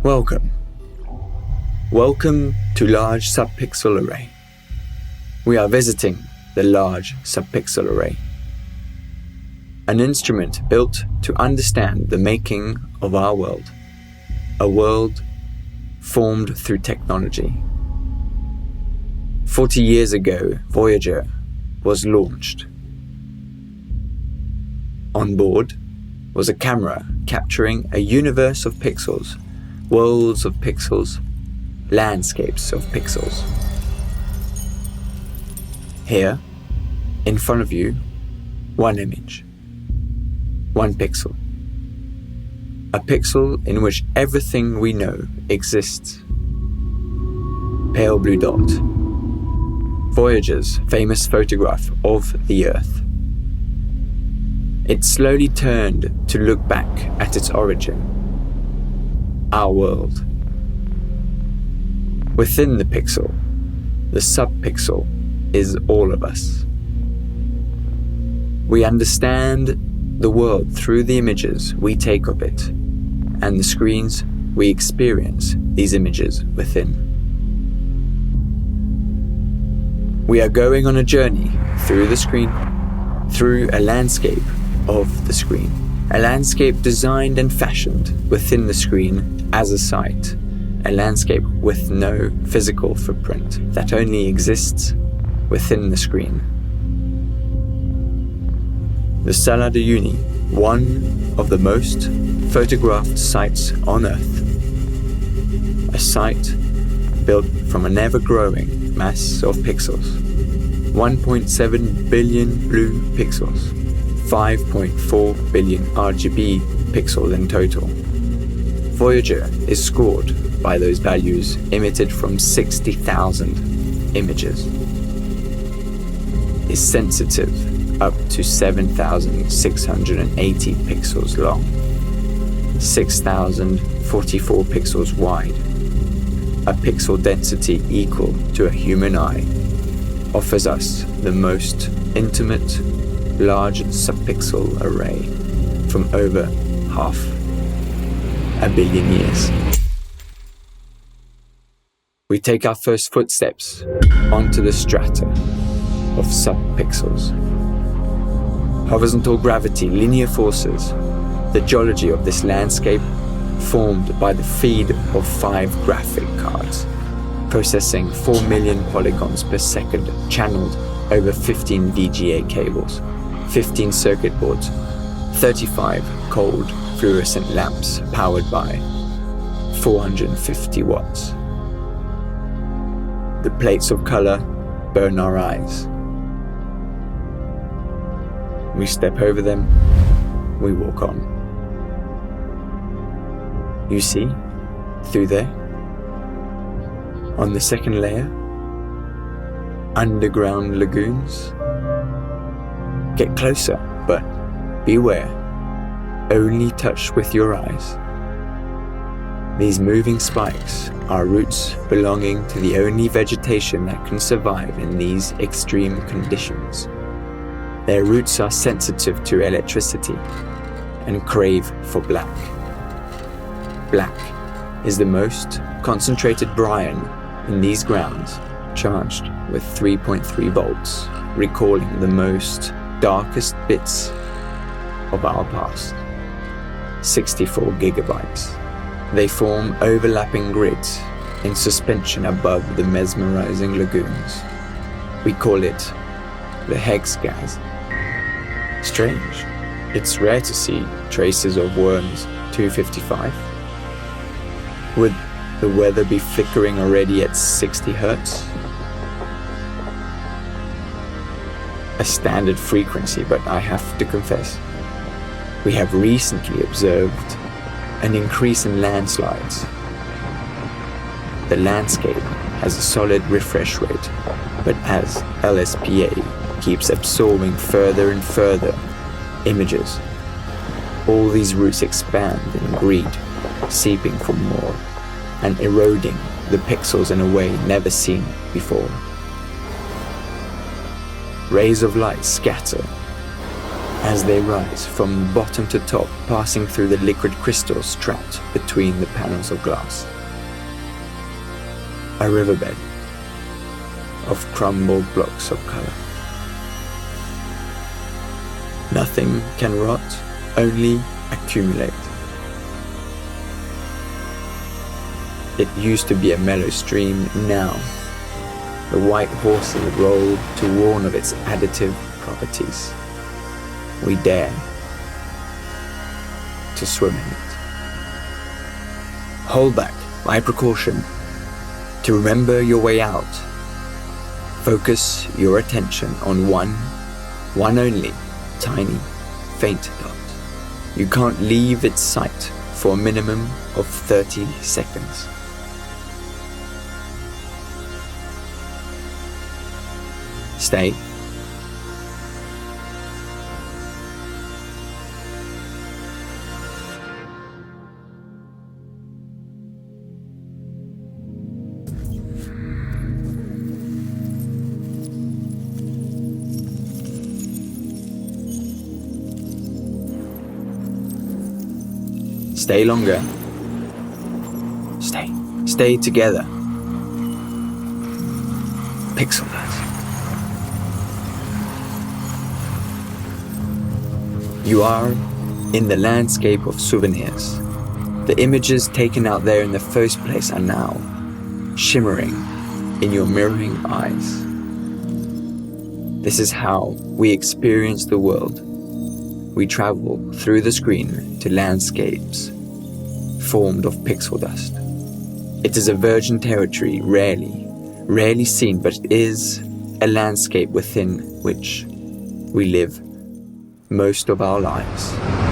Welcome. Welcome to Large Subpixel Array. We are visiting the Large Subpixel Array, an instrument built to understand the making of our world, a world formed through technology. 40 years ago, Voyager was launched. On board was a camera capturing a universe of pixels, worlds of pixels, landscapes of pixels. Here, in front of you, one image, one pixel. A pixel in which everything we know exists. Pale blue dot. Voyager's famous photograph of the Earth. It slowly turned to look back at its origin, our world. Within the pixel, the subpixel is all of us. We understand the world through the images we take of it, and the screens we experience these images within. We are going on a journey through the screen, through a landscape of the screen, a landscape designed and fashioned within the screen as a site, a landscape with no physical footprint that only exists within the screen. The Sala de Uyuni, one of the most photographed sites on Earth, a site built from an ever-growing mass of pixels, 1.7 billion blue pixels, 5.4 billion RGB pixels in total. Voyager is scored by those values emitted from 60,000 images. Is sensitive up to 7,680 pixels long, 6,044 pixels wide, a pixel density equal to a human eye, offers us the most intimate large subpixel array from over 500 million years. We take our first footsteps onto the strata of subpixels. Horizontal gravity, linear forces, the geology of this landscape formed by the feed of 5 graphic cards, processing 4 million polygons per second, channeled over 15 VGA cables, 15 circuit boards, 35 cold fluorescent lamps powered by 450 watts. The plates of color burn our eyes. We step over them, we walk on. You see, through there, on the second layer, underground lagoons. Get closer, but beware, only touch with your eyes. These moving spikes are roots belonging to the only vegetation that can survive in these extreme conditions. Their roots are sensitive to electricity and crave for black. Black is the most concentrated brine in these grounds, charged with 3.3 volts, recalling the most darkest bits of our past. 64 gigabytes. They form overlapping grids in suspension above the mesmerizing lagoons. We call it the Higgs gas. Strange. It's rare to see traces of worms 255. Would the weather be flickering already at 60 Hertz? A standard frequency, but I have to confess, we have recently observed an increase in landslides. The landscape has a solid refresh rate, but as LSPA keeps absorbing further and further images, all these roots expand in greed, seeping for more, and eroding the pixels in a way never seen before. Rays of light scatter, as they rise from bottom to top, passing through the liquid crystals trapped between the panels of glass. A riverbed of crumbled blocks of color. Nothing can rot, only accumulate. It used to be a mellow stream, now the white horses roll to warn of its additive properties. We dare to swim in it. Hold back, by precaution, to remember your way out. Focus your attention on one only, tiny, faint dot. You can't leave its sight for a minimum of 30 seconds. Stay. Stay longer. Stay together. Pixel dust. You are in the landscape of souvenirs. The images taken out there in the first place are now shimmering in your mirroring eyes. This is how we experience the world. We travel through the screen to landscapes formed of pixel dust. It is a virgin territory, rarely seen, but it is a landscape within which we live most of our lives.